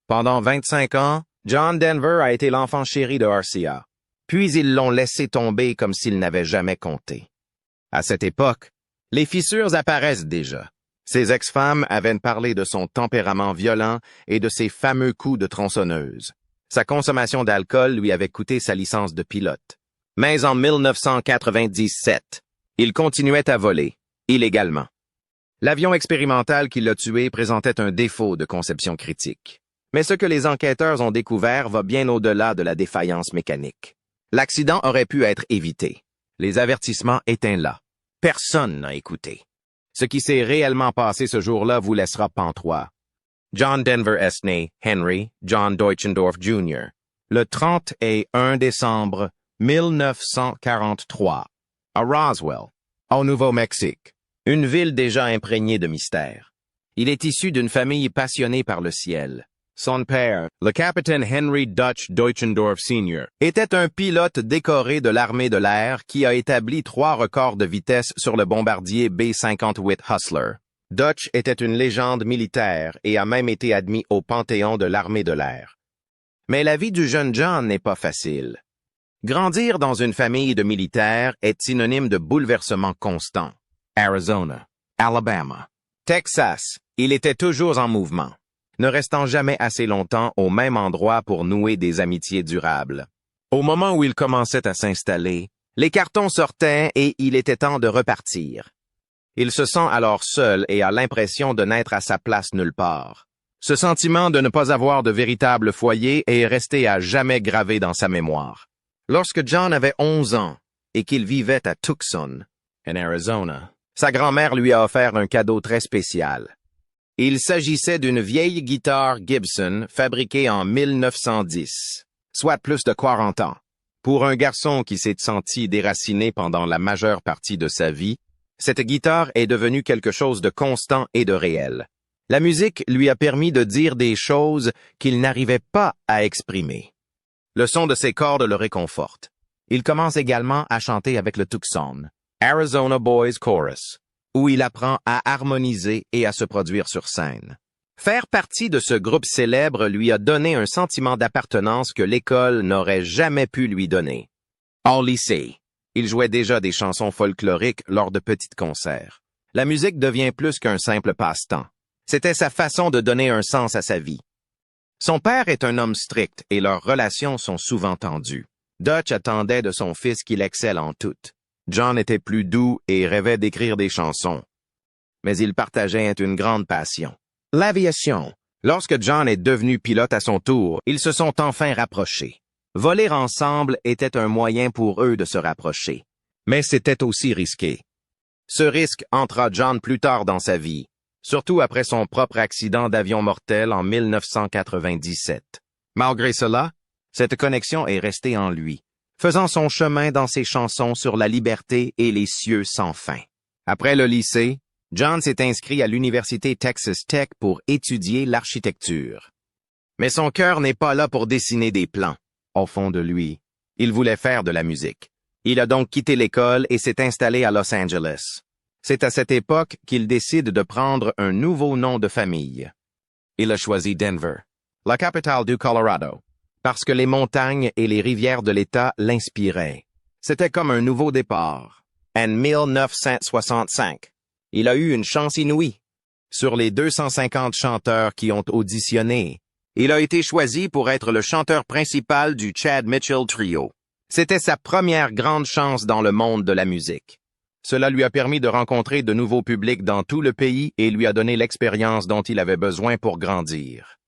Pendant 25 ans, John Denver a été l'enfant chéri de RCA. Puis ils l'ont laissé tomber comme s'il n'avait jamais compté. À cette époque, les fissures apparaissent déjà. Ses ex-femmes avaient parlé de son tempérament violent et de ses fameux coups de tronçonneuse. Sa consommation d'alcool lui avait coûté sa licence de pilote. Mais en 1997, il continuait à voler, illégalement. L'avion expérimental qui l'a tué présentait un défaut de conception critique. Mais ce que les enquêteurs ont découvert va bien au-delà de la défaillance mécanique. L'accident aurait pu être évité. Les avertissements étaient là. Personne n'a écouté. Ce qui s'est réellement passé ce jour-là vous laissera pantois. John Denver est né Henry John Deutschendorf Jr. le 31 décembre 1943 à Roswell, au Nouveau-Mexique, une ville déjà imprégnée de mystères. Il est issu d'une famille passionnée par le ciel. Son père, le capitaine Henry Dutch Deutschendorf Sr., était un pilote décoré de l'armée de l'air qui a établi 3 records de vitesse sur le bombardier B-58 Hustler. Dutch était une légende militaire et a même été admis au Panthéon de l'armée de l'air. Mais la vie du jeune John n'est pas facile. Grandir dans une famille de militaires est synonyme de bouleversement constant. Arizona, Alabama, Texas, il était toujours en mouvement, ne restant jamais assez longtemps au même endroit pour nouer des amitiés durables. Au moment où il commençait à s'installer, les cartons sortaient et il était temps de repartir. Il se sent alors seul et a l'impression de n'être à sa place nulle part. Ce sentiment de ne pas avoir de véritable foyer est resté à jamais gravé dans sa mémoire. Lorsque John avait 11 ans et qu'il vivait à Tucson, en Arizona, sa grand-mère lui a offert un cadeau très spécial. Il s'agissait d'une vieille guitare Gibson fabriquée en 1910, soit plus de 40 ans. Pour un garçon qui s'est senti déraciné pendant la majeure partie de sa vie, cette guitare est devenue quelque chose de constant et de réel. La musique lui a permis de dire des choses qu'il n'arrivait pas à exprimer. Le son de ses cordes le réconforte. Il commence également à chanter avec le Tucson, Arizona Boys Chorus, où il apprend à harmoniser et à se produire sur scène. Faire partie de ce groupe célèbre lui a donné un sentiment d'appartenance que l'école n'aurait jamais pu lui donner. Au lycée, il jouait déjà des chansons folkloriques lors de petits concerts. La musique devient plus qu'un simple passe-temps. C'était sa façon de donner un sens à sa vie. Son père est un homme strict et leurs relations sont souvent tendues. Dutch attendait de son fils qu'il excelle en tout. John était plus doux et rêvait d'écrire des chansons. Mais ils partageaient une grande passion. L'aviation. Lorsque John est devenu pilote à son tour, ils se sont enfin rapprochés. Voler ensemble était un moyen pour eux de se rapprocher. Mais c'était aussi risqué. Ce risque entra John plus tard dans sa vie, surtout après son propre accident d'avion mortel en 1997. Malgré cela, cette connexion est restée en lui, faisant son chemin dans ses chansons sur la liberté et les cieux sans fin. Après le lycée, John s'est inscrit à l'université Texas Tech pour étudier l'architecture. Mais son cœur n'est pas là pour dessiner des plans. Au fond de lui, il voulait faire de la musique. Il a donc quitté l'école et s'est installé à Los Angeles. C'est à cette époque qu'il décide de prendre un nouveau nom de famille. Il a choisi Denver, la capitale du Colorado, parce que les montagnes et les rivières de l'État l'inspiraient. C'était comme un nouveau départ. En 1965, il a eu une chance inouïe. Sur les 250 chanteurs qui ont auditionné, il a été choisi pour être le chanteur principal du Chad Mitchell Trio. C'était sa première grande chance dans le monde de la musique. Cela lui a permis de rencontrer de nouveaux publics dans tout le pays et lui a donné l'expérience dont il avait besoin pour grandir.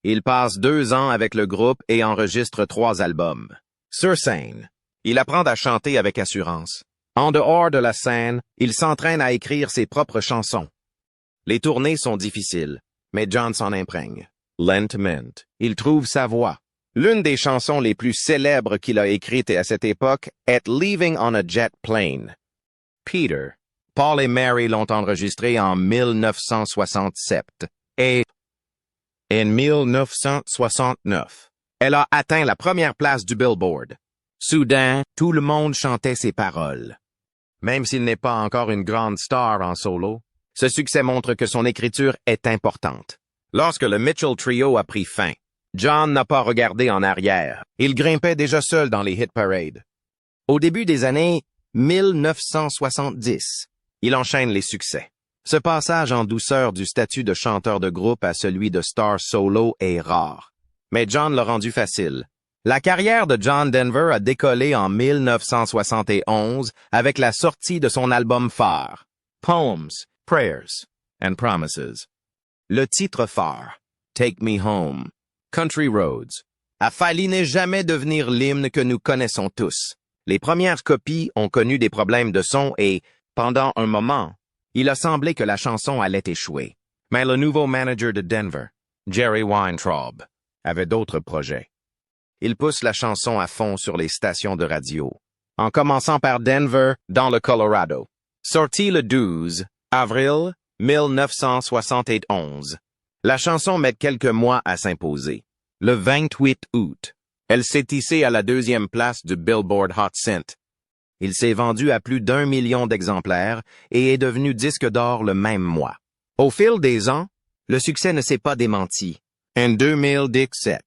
Il passe 2 ans avec le groupe et enregistre 3 albums. Sur scène, il apprend à chanter avec assurance. En dehors de la scène, il s'entraîne à écrire ses propres chansons. Les tournées sont difficiles, mais John s'en imprègne. Lentement, il trouve sa voix. L'une des chansons les plus célèbres qu'il a écrites à cette époque est Leaving on a Jet Plane. Peter, Paul et Mary l'ont enregistrée en 1967 et en 1969, elle a atteint la première place du Billboard. Soudain, tout le monde chantait ses paroles. Même s'il n'est pas encore une grande star en solo, ce succès montre que son écriture est importante. Lorsque le Mitchell Trio a pris fin, John n'a pas regardé en arrière. Il grimpait déjà seul dans les hit parades. Au début des années 1970, il enchaîne les succès. Ce passage en douceur du statut de chanteur de groupe à celui de star solo est rare. Mais John l'a rendu facile. La carrière de John Denver a décollé en 1971 avec la sortie de son album phare, Poems, Prayers and Promises. Le titre phare, Take Me Home, Country Roads, a failli ne jamais devenir l'hymne que nous connaissons tous. Les premières copies ont connu des problèmes de son et, pendant un moment, il a semblé que la chanson allait échouer. Mais le nouveau manager de Denver, Jerry Weintraub, avait d'autres projets. Il pousse la chanson à fond sur les stations de radio, en commençant par Denver, dans le Colorado. Sortie le 12 avril 1971, la chanson met quelques mois à s'imposer. Le 28 août, elle s'est hissée à la 2e place du Billboard Hot 100. Il s'est vendu à plus d'1 million d'exemplaires et est devenu disque d'or le même mois. Au fil des ans, le succès ne s'est pas démenti. En 2017,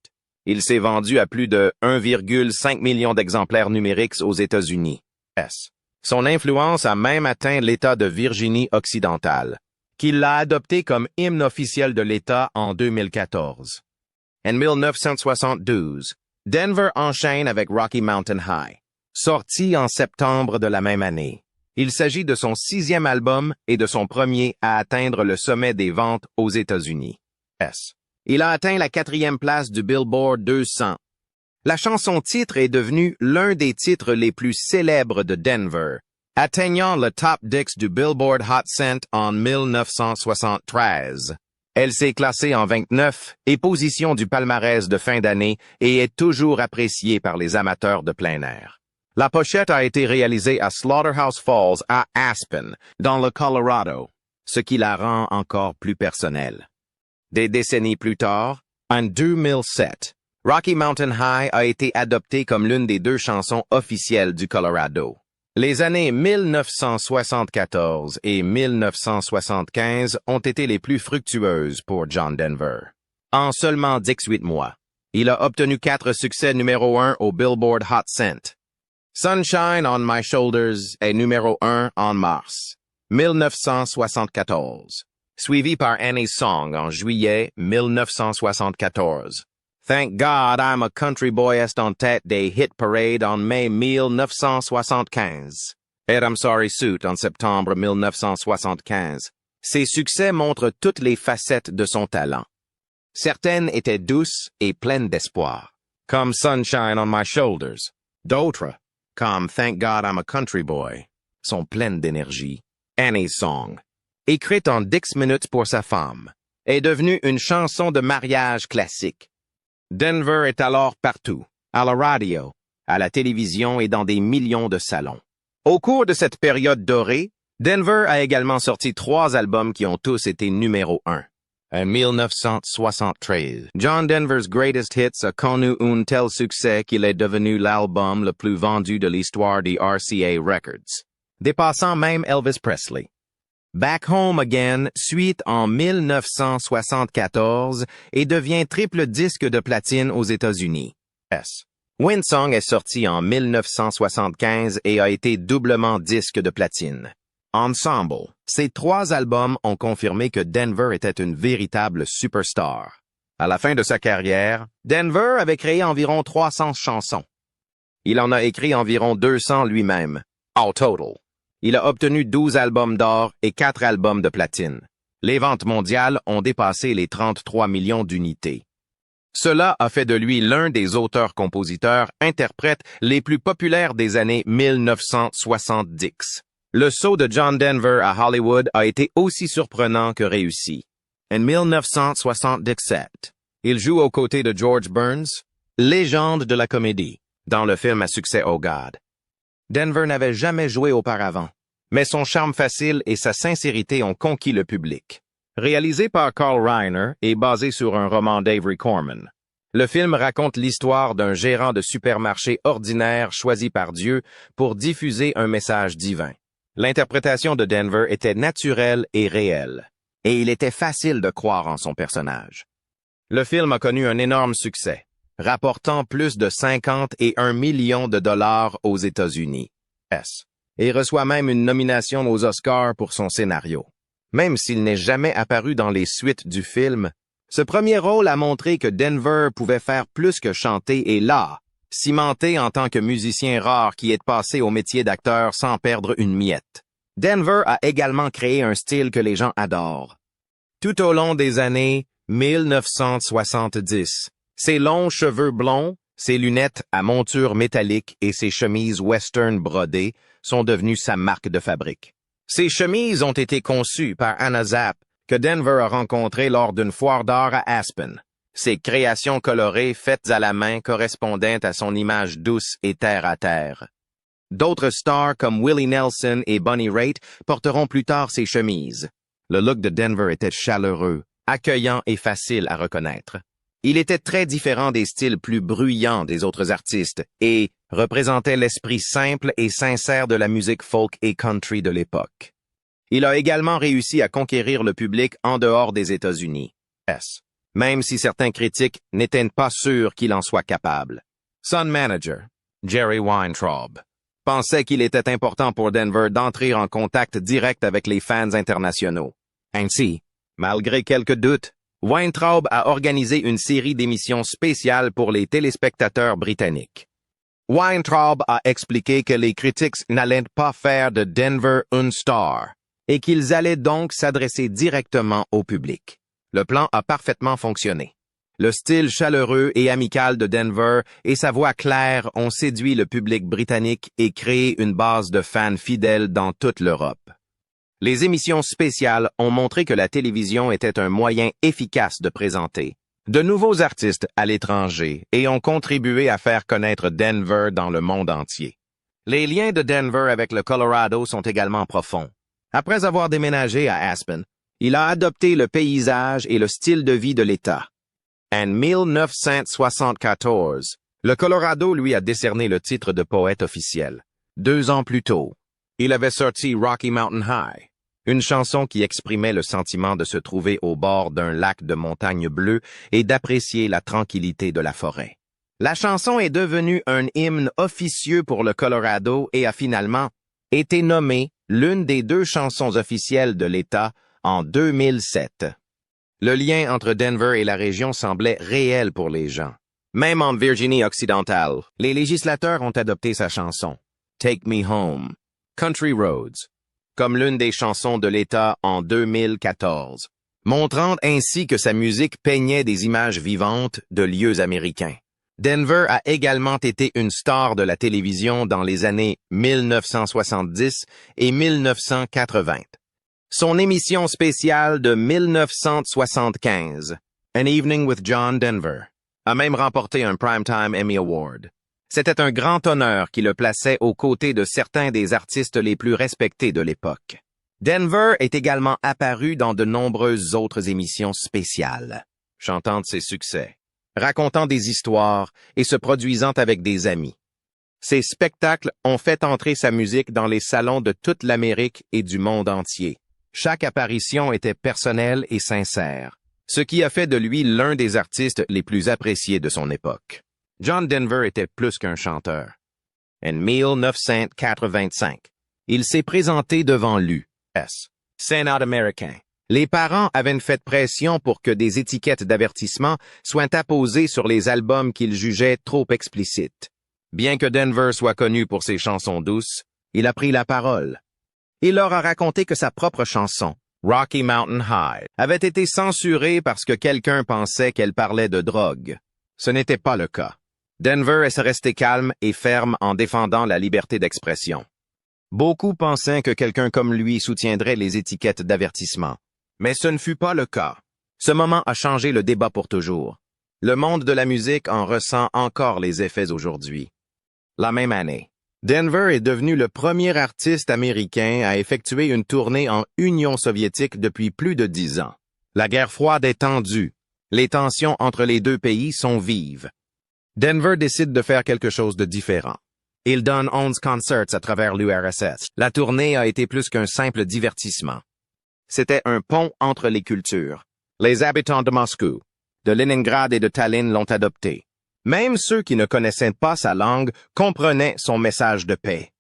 il s'est vendu à plus de 1,5 million d'exemplaires numériques aux États-Unis. Son influence a même atteint l'État de Virginie occidentale, qui l'a adopté comme hymne officiel de l'État en 2014. En 1972, Denver enchaîne avec Rocky Mountain High, sorti en septembre de la même année. Il s'agit de son 6e album et de son premier à atteindre le sommet des ventes aux États-Unis. Il a atteint la 4e place du Billboard 200. La chanson-titre est devenue l'un des titres les plus célèbres de Denver, atteignant le top 10 du Billboard Hot 100 en 1973. Elle s'est classée en 29 et position du palmarès de fin d'année et est toujours appréciée par les amateurs de plein air. La pochette a été réalisée à Slaughterhouse Falls à Aspen, dans le Colorado, ce qui la rend encore plus personnelle. Des décennies plus tard, en 2007, Rocky Mountain High a été adoptée comme l'une des 2 chansons officielles du Colorado. Les années 1974 et 1975 ont été les plus fructueuses pour John Denver. En seulement 18 mois, il a obtenu 4 succès numéro 1 au Billboard Hot 100. Sunshine on My Shoulders est numéro 1 en mars 1974, suivi par Annie's Song en juillet 1974. Thank God I'm a Country Boy est en tête des hit parades en mai 1975. Et I'm Sorry Suit en septembre 1975. Ses succès montrent toutes les facettes de son talent. Certaines étaient douces et pleines d'espoir, comme Sunshine on My Shoulders. D'autres, comme Thank God I'm a Country Boy, sont pleines d'énergie. Annie's Song, écrite en 10 minutes pour sa femme, est devenue une chanson de mariage classique. Denver est alors partout, à la radio, à la télévision et dans des millions de salons. Au cours de cette période dorée, Denver a également sorti 3 albums qui ont tous été numéro 1. En 1973, John Denver's Greatest Hits a connu un tel succès qu'il est devenu l'album le plus vendu de l'histoire des RCA Records, dépassant même Elvis Presley. Back Home Again suit en 1974 et devient triple disque de platine aux États-Unis. Windsong est sorti en 1975 et a été doublement disque de platine. Ensemble, ces 3 albums ont confirmé que Denver était une véritable superstar. À la fin de sa carrière, Denver avait créé environ 300 chansons. Il en a écrit environ 200 lui-même, au total. Il a obtenu 12 albums d'or et 4 albums de platine. Les ventes mondiales ont dépassé les 33 millions d'unités. Cela a fait de lui l'un des auteurs-compositeurs-interprètes les plus populaires des années 1970. Le saut de John Denver à Hollywood a été aussi surprenant que réussi. En 1977, il joue aux côtés de George Burns, légende de la comédie, dans le film à succès Oh God. Denver n'avait jamais joué auparavant, mais son charme facile et sa sincérité ont conquis le public. Réalisé par Carl Reiner et basé sur un roman d'Avery Corman, le film raconte l'histoire d'un gérant de supermarché ordinaire choisi par Dieu pour diffuser un message divin. L'interprétation de Denver était naturelle et réelle. et il était facile de croire en son personnage. Le film a connu un énorme succès, rapportant plus de 51 millions de dollars aux États-Unis, et reçoit même une nomination aux Oscars pour son scénario. Même s'il n'est jamais apparu dans les suites du film, ce premier rôle a montré que Denver pouvait faire plus que chanter et là, cimenté en tant que musicien rare qui est passé au métier d'acteur sans perdre une miette. Denver a également créé un style que les gens adorent. Tout au long des années 1970, ses longs cheveux blonds, ses lunettes à monture métallique et ses chemises western brodées sont devenues sa marque de fabrique. Ces chemises ont été conçues par Anna Zapp, que Denver a rencontrée lors d'une foire d'art à Aspen. Ces créations colorées faites à la main correspondaient à son image douce et terre-à-terre. D'autres stars comme Willie Nelson et Bonnie Raitt porteront plus tard ces chemises. Le look de Denver était chaleureux, accueillant et facile à reconnaître. Il était très différent des styles plus bruyants des autres artistes et représentait l'esprit simple et sincère de la musique folk et country de l'époque. Il a également réussi à conquérir le public en dehors des États-Unis, même si certains critiques n'étaient pas sûrs qu'il en soit capable. Son manager, Jerry Weintraub, pensait qu'il était important pour Denver d'entrer en contact direct avec les fans internationaux. Ainsi, malgré quelques doutes, Weintraub a organisé une série d'émissions spéciales pour les téléspectateurs britanniques. Weintraub a expliqué que les critiques n'allaient pas faire de Denver une star et qu'ils allaient donc s'adresser directement au public. Le plan a parfaitement fonctionné. Le style chaleureux et amical de Denver et sa voix claire ont séduit le public britannique et créé une base de fans fidèles dans toute l'Europe. Les émissions spéciales ont montré que la télévision était un moyen efficace de présenter de nouveaux artistes à l'étranger et ont contribué à faire connaître Denver dans le monde entier. Les liens de Denver avec le Colorado sont également profonds. Après avoir déménagé à Aspen, il a adopté le paysage et le style de vie de l'État. En 1974, le Colorado lui a décerné le titre de poète officiel. 2 ans plus tôt, il avait sorti Rocky Mountain High, une chanson qui exprimait le sentiment de se trouver au bord d'un lac de montagnes bleues et d'apprécier la tranquillité de la forêt. La chanson est devenue un hymne officieux pour le Colorado et a finalement été nommée l'une des 2 chansons officielles de l'État en 2007. Le lien entre Denver et la région semblait réel pour les gens. Même en Virginie occidentale, les législateurs ont adopté sa chanson, Take Me Home, Country Roads, comme l'une des chansons de l'État en 2014, montrant ainsi que sa musique peignait des images vivantes de lieux américains. Denver a également été une star de la télévision dans les années 1970 et 1980. Son émission spéciale de 1975, An Evening with John Denver, a même remporté un Primetime Emmy Award. C'était un grand honneur qui le plaçait aux côtés de certains des artistes les plus respectés de l'époque. Denver est également apparu dans de nombreuses autres émissions spéciales, chantant de ses succès, racontant des histoires et se produisant avec des amis. Ces spectacles ont fait entrer sa musique dans les salons de toute l'Amérique et du monde entier. Chaque apparition était personnelle et sincère, ce qui a fait de lui l'un des artistes les plus appréciés de son époque. John Denver était plus qu'un chanteur. En 1985, il s'est présenté devant l'U.S. Sénat américain. Les parents avaient fait pression pour que des étiquettes d'avertissement soient apposées sur les albums qu'ils jugeaient trop explicites. Bien que Denver soit connu pour ses chansons douces, il a pris la parole. Il leur a raconté que sa propre chanson, Rocky Mountain High, avait été censurée parce que quelqu'un pensait qu'elle parlait de drogue. Ce n'était pas le cas. Denver est resté calme et ferme en défendant la liberté d'expression. Beaucoup pensaient que quelqu'un comme lui soutiendrait les étiquettes d'avertissement. Mais ce ne fut pas le cas. Ce moment a changé le débat pour toujours. Le monde de la musique en ressent encore les effets aujourd'hui. La même année, Denver est devenu le premier artiste américain à effectuer une tournée en Union soviétique depuis plus de 10 ans. La guerre froide est tendue. Les tensions entre les 2 pays sont vives. Denver décide de faire quelque chose de différent. Il donne 11 concerts à travers l'URSS. La tournée a été plus qu'un simple divertissement. C'était un pont entre les cultures. Les habitants de Moscou, de Leningrad et de Tallinn l'ont adopté. Même ceux qui ne connaissaient pas sa langue comprenaient son message de paix.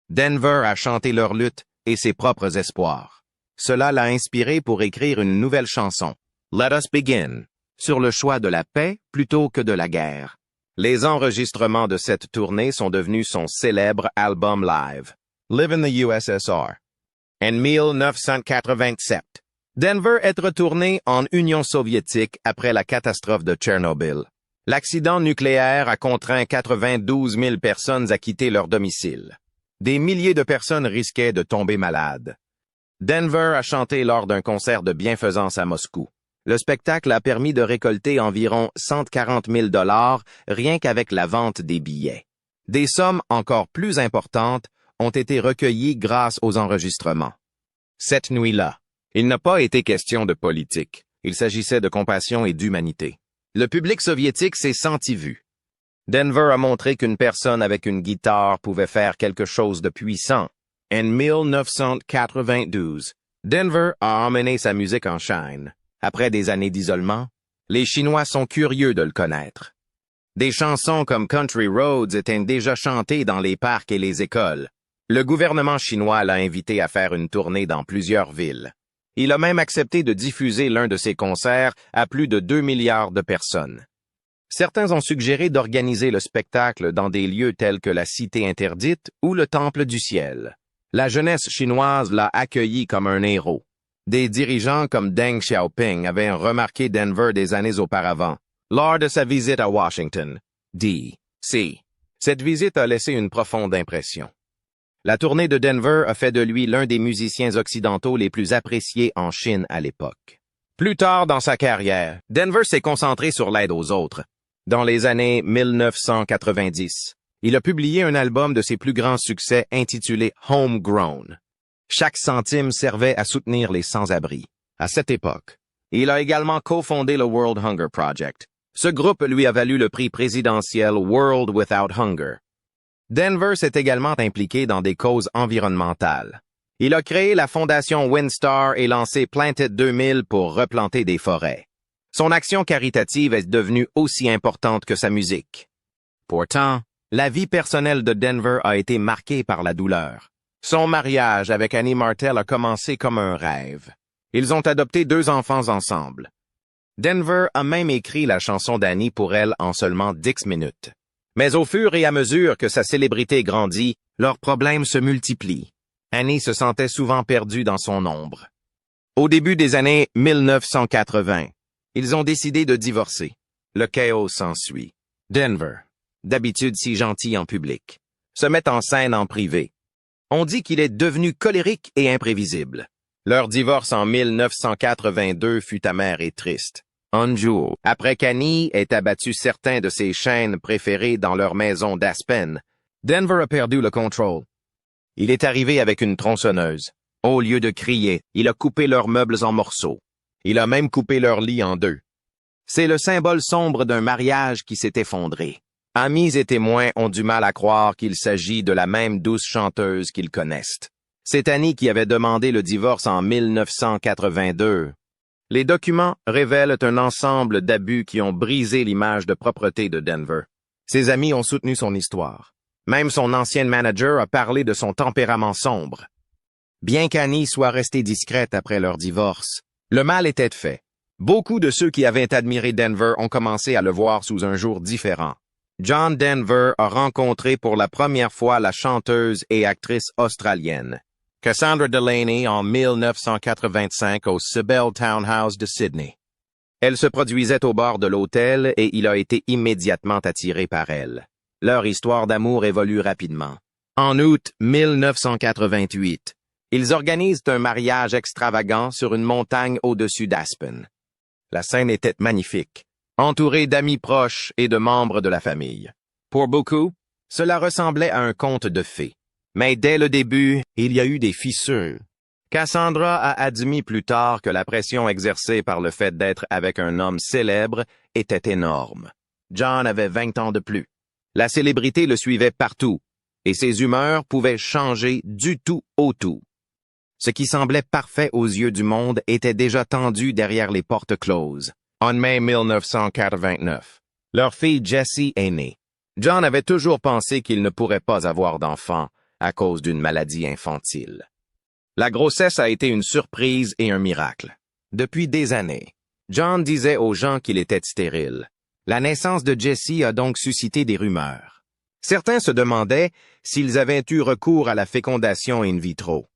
Denver a chanté leur lutte et ses propres espoirs. Cela l'a inspiré pour écrire une nouvelle chanson, Let Us Begin, sur le choix de la paix plutôt que de la guerre. Les enregistrements de cette tournée sont devenus son célèbre album live, Live in the USSR. En 1987, Denver est retourné en Union soviétique après la catastrophe de Tchernobyl. L'accident nucléaire a contraint 92 000 personnes à quitter leur domicile. Des milliers de personnes risquaient de tomber malades. Denver a chanté lors d'un concert de bienfaisance à Moscou. Le spectacle a permis de récolter environ 140 000 $ rien qu'avec la vente des billets. Des sommes encore plus importantes ont été recueillies grâce aux enregistrements. Cette nuit-là, il n'a pas été question de politique. Il s'agissait de compassion et d'humanité. Le public soviétique s'est senti vu. Denver a montré qu'une personne avec une guitare pouvait faire quelque chose de puissant. En 1992, Denver a emmené sa musique en Chine. Après des années d'isolement, les Chinois sont curieux de le connaître. Des chansons comme Country Roads étaient déjà chantées dans les parcs et les écoles. Le gouvernement chinois l'a invité à faire une tournée dans plusieurs villes. Il a même accepté de diffuser l'un de ses concerts à plus de 2 milliards de personnes. Certains ont suggéré d'organiser le spectacle dans des lieux tels que la Cité interdite ou le Temple du ciel. La jeunesse chinoise l'a accueilli comme un héros. Des dirigeants comme Deng Xiaoping avaient remarqué Denver des années auparavant, lors de sa visite à Washington, D.C. Cette visite a laissé une profonde impression. La tournée de Denver a fait de lui l'un des musiciens occidentaux les plus appréciés en Chine à l'époque. Plus tard dans sa carrière, Denver s'est concentré sur l'aide aux autres. Dans les années 1990, il a publié un album de ses plus grands succès intitulé Homegrown. Chaque centime servait à soutenir les sans-abri. À cette époque, il a également cofondé le World Hunger Project. Ce groupe lui a valu le prix présidentiel World Without Hunger. Denver s'est également impliqué dans des causes environnementales. Il a créé la fondation Windstar et lancé Planted 2000 pour replanter des forêts. Son action caritative est devenue aussi importante que sa musique. Pourtant, la vie personnelle de Denver a été marquée par la douleur. Son mariage avec Annie Martel a commencé comme un rêve. Ils ont adopté 2 enfants ensemble. Denver a même écrit la chanson d'Annie pour elle en seulement 10 minutes. Mais au fur et à mesure que sa célébrité grandit, leurs problèmes se multiplient. Annie se sentait souvent perdue dans son ombre. Au début des années 1980, ils ont décidé de divorcer. Le chaos s'ensuit. Denver, d'habitude si gentil en public, se met en scène en privé. On dit qu'il est devenu colérique et imprévisible. Leur divorce en 1982 fut amer et triste. Un jour, après qu'Annie ait abattu certains de ses chênes préférés dans leur maison d'Aspen, Denver a perdu le contrôle. Il est arrivé avec une tronçonneuse. Au lieu de crier, il a coupé leurs meubles en morceaux. Il a même coupé leur lit en 2. C'est le symbole sombre d'un mariage qui s'est effondré. Amis et témoins ont du mal à croire qu'il s'agit de la même douce chanteuse qu'ils connaissent. C'est Annie qui avait demandé le divorce en 1982. Les documents révèlent un ensemble d'abus qui ont brisé l'image de propreté de Denver. Ses amis ont soutenu son histoire. Même son ancien manager a parlé de son tempérament sombre. Bien qu'Annie soit restée discrète après leur divorce, le mal était fait. Beaucoup de ceux qui avaient admiré Denver ont commencé à le voir sous un jour différent. John Denver a rencontré pour la première fois la chanteuse et actrice australienne Cassandra Delaney en 1985 au Sybel Townhouse de Sydney. Elle se produisait au bord de l'hôtel et il a été immédiatement attiré par elle. Leur histoire d'amour évolue rapidement. En août 1988, ils organisent un mariage extravagant sur une montagne au-dessus d'Aspen. La scène était magnifique, entourée d'amis proches et de membres de la famille. Pour beaucoup, cela ressemblait à un conte de fées. Mais dès le début, il y a eu des fissures. Cassandra a admis plus tard que la pression exercée par le fait d'être avec un homme célèbre était énorme. John avait 20 ans de plus. La célébrité le suivait partout, et ses humeurs pouvaient changer du tout au tout. Ce qui semblait parfait aux yeux du monde était déjà tendu derrière les portes closes. En mai 1989, leur fille Jessie est née. John avait toujours pensé qu'il ne pourrait pas avoir d'enfant à cause d'une maladie infantile. La grossesse a été une surprise et un miracle. Depuis des années, John disait aux gens qu'il était stérile. La naissance de Jessie a donc suscité des rumeurs. Certains se demandaient s'ils avaient eu recours à la fécondation in vitro.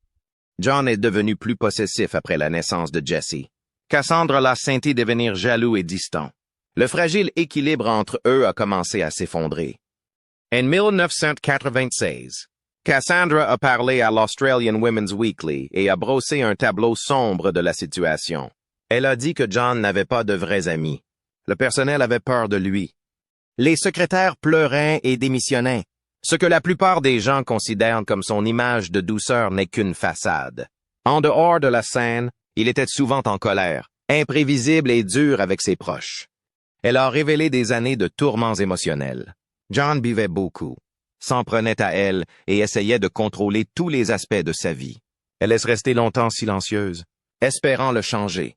John est devenu plus possessif après la naissance de Jessie. Cassandra l'a senti devenir jaloux et distant. Le fragile équilibre entre eux a commencé à s'effondrer. En 1996, Cassandra a parlé à l'Australian Women's Weekly et a brossé un tableau sombre de la situation. Elle a dit que John n'avait pas de vrais amis. Le personnel avait peur de lui. Les secrétaires pleuraient et démissionnaient. Ce que la plupart des gens considèrent comme son image de douceur n'est qu'une façade. En dehors de la scène, il était souvent en colère, imprévisible et dur avec ses proches. Elle a révélé des années de tourments émotionnels. John buvait beaucoup, s'en prenait à elle et essayait de contrôler tous les aspects de sa vie. Elle laisse rester longtemps silencieuse, espérant le changer.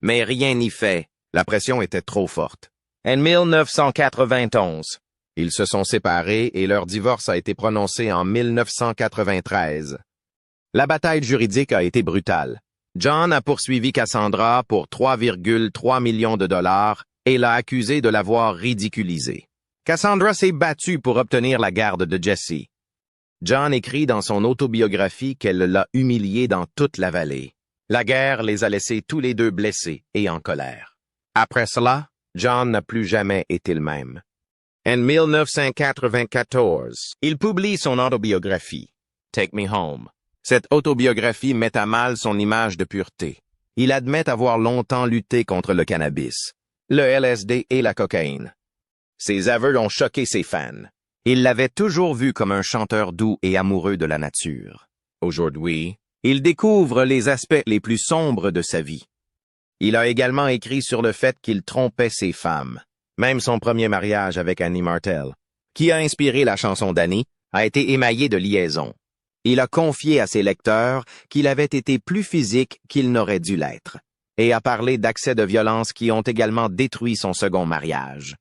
Mais rien n'y fait, la pression était trop forte. En 1991, ils se sont séparés et leur divorce a été prononcé en 1993. La bataille juridique a été brutale. John a poursuivi Cassandra pour 3,3 millions de dollars et l'a accusée de l'avoir ridiculisée. Cassandra s'est battue pour obtenir la garde de Jessie. John écrit dans son autobiographie qu'elle l'a humiliée dans toute la vallée. La guerre les a laissés tous les deux blessés et en colère. Après cela, John n'a plus jamais été le même. En 1994, il publie son autobiographie, Take Me Home. Cette autobiographie met à mal son image de pureté. Il admet avoir longtemps lutté contre le cannabis, le LSD et la cocaïne. Ses aveux ont choqué ses fans. Il l'avait toujours vu comme un chanteur doux et amoureux de la nature. Aujourd'hui, il découvre les aspects les plus sombres de sa vie. Il a également écrit sur le fait qu'il trompait ses femmes. Même son premier mariage avec Annie Martel, qui a inspiré la chanson d'Annie, a été émaillé de liaisons. Il a confié à ses lecteurs qu'il avait été plus physique qu'il n'aurait dû l'être, et a parlé d'accès de violence qui ont également détruit son second mariage.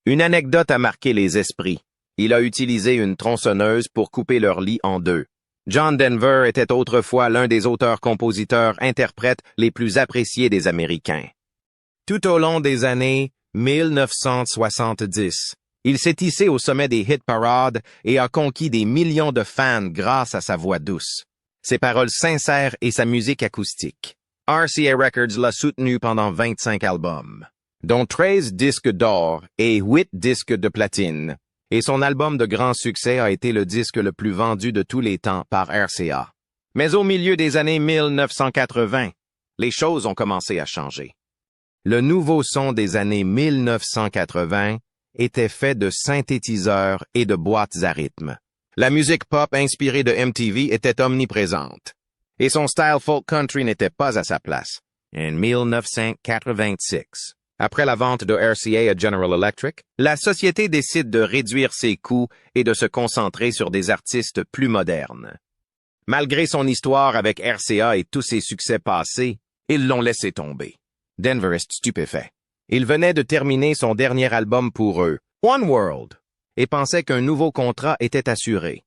Une anecdote a marqué les esprits. Il a utilisé une tronçonneuse pour couper leur lit en deux. John Denver était autrefois l'un des auteurs-compositeurs-interprètes les plus appréciés des Américains. Tout au long des années 1970, il s'est hissé au sommet des hit parades et a conquis des millions de fans grâce à sa voix douce, ses paroles sincères et sa musique acoustique. RCA Records l'a soutenu pendant 25 albums, dont 13 disques d'or et 8 disques de platine, et son album de grand succès a été le disque le plus vendu de tous les temps par RCA. Mais au milieu des années 1980, les choses ont commencé à changer. Le nouveau son des années 1980 était fait de synthétiseurs et de boîtes à rythme. La musique pop inspirée de MTV était omniprésente, et son style folk country n'était pas à sa place. En 1986, après la vente de RCA à General Electric, la société décide de réduire ses coûts et de se concentrer sur des artistes plus modernes. Malgré son histoire avec RCA et tous ses succès passés, ils l'ont laissé tomber. Denver est stupéfait. Il venait de terminer son dernier album pour eux, One World, et pensait qu'un nouveau contrat était assuré.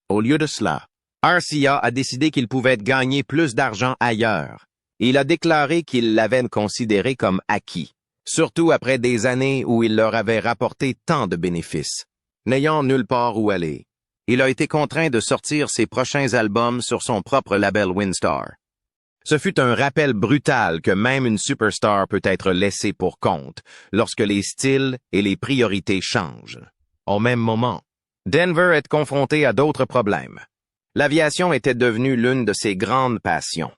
Au lieu de cela, RCA a décidé qu'il pouvait gagner plus d'argent ailleurs. Il a déclaré qu'il l'avait considéré comme acquis, surtout après des années où il leur avait rapporté tant de bénéfices. N'ayant nulle part où aller, il a été contraint de sortir ses prochains albums sur son propre label Windstar. Ce fut un rappel brutal que même une superstar peut être laissée pour compte lorsque les styles et les priorités changent. Au même moment, Denver est confronté à d'autres problèmes. L'aviation était devenue l'une de ses grandes passions.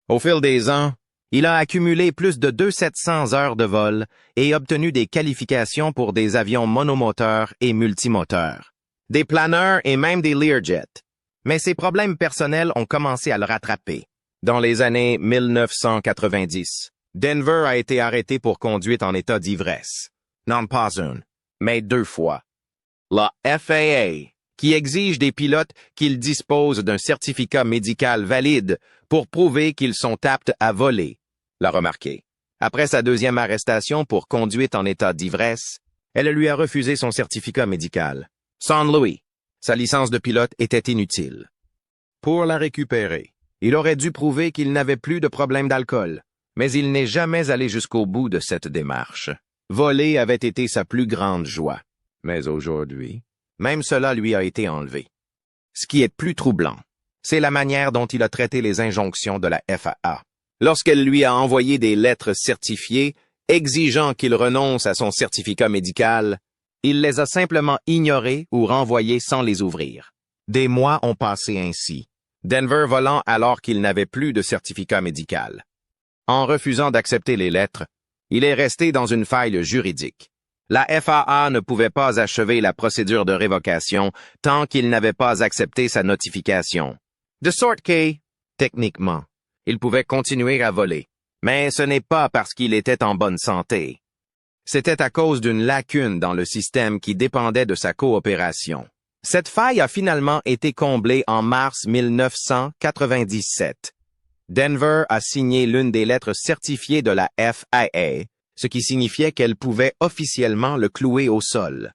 Au fil des ans, il a accumulé plus de 200 heures de vol et obtenu des qualifications pour des avions monomoteurs et multimoteurs, des planeurs et même des Learjet. Mais ses problèmes personnels ont commencé à le rattraper. Dans les années 1990, Denver a été arrêté pour conduite en état d'ivresse. Non pas une, mais 2 fois. La FAA, qui exige des pilotes qu'ils disposent d'un certificat médical valide pour prouver qu'ils sont aptes à voler, l'a remarqué. Après sa deuxième arrestation pour conduite en état d'ivresse, elle lui a refusé son certificat médical. San Luis, sa licence de pilote était inutile. Pour la récupérer, il aurait dû prouver qu'il n'avait plus de problème d'alcool, mais il n'est jamais allé jusqu'au bout de cette démarche. Voler avait été sa plus grande joie. Mais aujourd'hui, même cela lui a été enlevé. Ce qui est plus troublant, c'est la manière dont il a traité les injonctions de la FAA. Lorsqu'elle lui a envoyé des lettres certifiées, exigeant qu'il renonce à son certificat médical, il les a simplement ignorées ou renvoyées sans les ouvrir. Des mois ont passé ainsi, Denver volant alors qu'il n'avait plus de certificat médical. En refusant d'accepter les lettres, il est resté dans une faille juridique. La FAA ne pouvait pas achever la procédure de révocation tant qu'il n'avait pas accepté sa notification. De sorte que, techniquement, il pouvait continuer à voler. Mais ce n'est pas parce qu'il était en bonne santé. C'était à cause d'une lacune dans le système qui dépendait de sa coopération. Cette faille a finalement été comblée en mars 1997. Denver a signé l'une des lettres certifiées de la FAA, ce qui signifiait qu'elle pouvait officiellement le clouer au sol.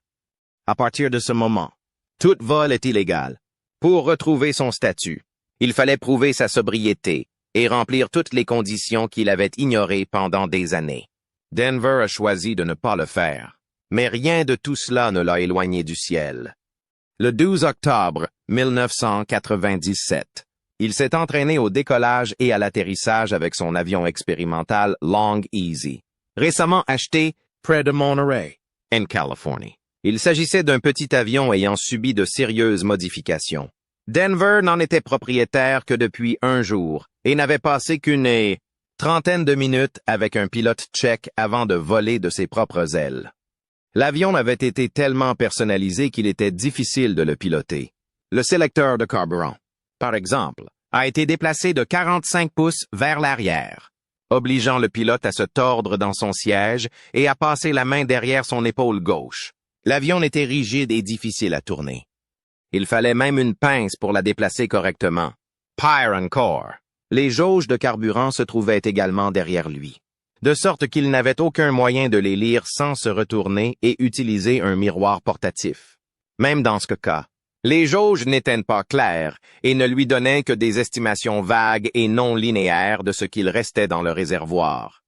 À partir de ce moment, tout vol est illégal. Pour retrouver son statut, il fallait prouver sa sobriété et remplir toutes les conditions qu'il avait ignorées pendant des années. Denver a choisi de ne pas le faire, mais rien de tout cela ne l'a éloigné du ciel. Le 12 octobre 1997, il s'est entraîné au décollage et à l'atterrissage avec son avion expérimental Long Easy, récemment acheté près de Monterey, en Californie. Il s'agissait d'un petit avion ayant subi de sérieuses modifications. Denver n'en était propriétaire que depuis un jour et n'avait passé qu'une trentaine de minutes avec un pilote tchèque avant de voler de ses propres ailes. L'avion avait été tellement personnalisé qu'il était difficile de le piloter. Le sélecteur de carburant, par exemple, a été déplacé de 45 pouces vers l'arrière, obligeant le pilote à se tordre dans son siège et à passer la main derrière son épaule gauche. L'avion était rigide et difficile à tourner. Il fallait même une pince pour la déplacer correctement. Pire encore, les jauges de carburant se trouvaient également derrière lui, de sorte qu'il n'avait aucun moyen de les lire sans se retourner et utiliser un miroir portatif. Même dans ce cas, les jauges n'étaient pas claires et ne lui donnaient que des estimations vagues et non linéaires de ce qu'il restait dans le réservoir.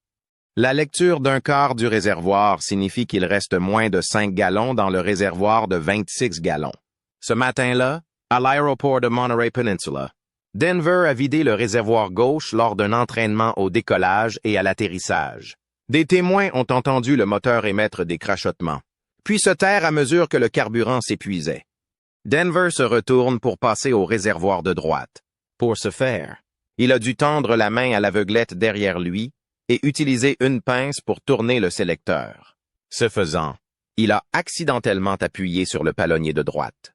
La lecture d'un quart du réservoir signifie qu'il reste moins de 5 gallons dans le réservoir de 26 gallons. Ce matin-là, à l'aéroport de Monterey Peninsula, Denver a vidé le réservoir gauche lors d'un entraînement au décollage et à l'atterrissage. Des témoins ont entendu le moteur émettre des crachotements, puis se taire à mesure que le carburant s'épuisait. Denver se retourne pour passer au réservoir de droite. Pour ce faire, il a dû tendre la main à l'aveuglette derrière lui et utiliser une pince pour tourner le sélecteur. Ce faisant, il a accidentellement appuyé sur le palonnier de droite.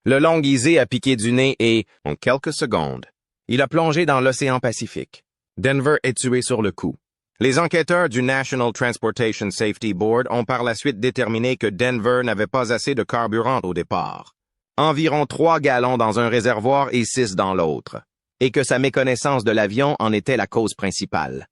Le Long Easy a piqué du nez et, en quelques secondes, il a plongé dans l'océan Pacifique. Denver est tué sur le coup. Les enquêteurs du National Transportation Safety Board ont par la suite déterminé que Denver n'avait pas assez de carburant au départ, environ 3 gallons dans un réservoir et 6 dans l'autre, et que sa méconnaissance de l'avion en était la cause principale.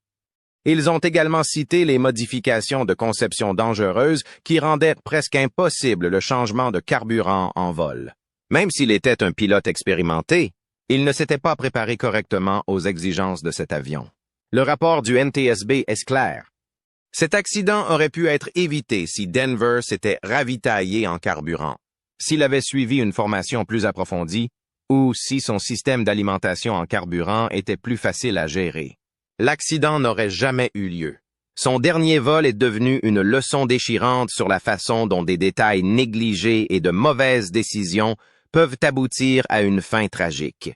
Ils ont également cité les modifications de conception dangereuses qui rendaient presque impossible le changement de carburant en vol. Même s'il était un pilote expérimenté, il ne s'était pas préparé correctement aux exigences de cet avion. Le rapport du NTSB est clair. Cet accident aurait pu être évité si Denver s'était ravitaillé en carburant, s'il avait suivi une formation plus approfondie ou si son système d'alimentation en carburant était plus facile à gérer. L'accident n'aurait jamais eu lieu. Son dernier vol est devenu une leçon déchirante sur la façon dont des détails négligés et de mauvaises décisions peuvent aboutir à une fin tragique.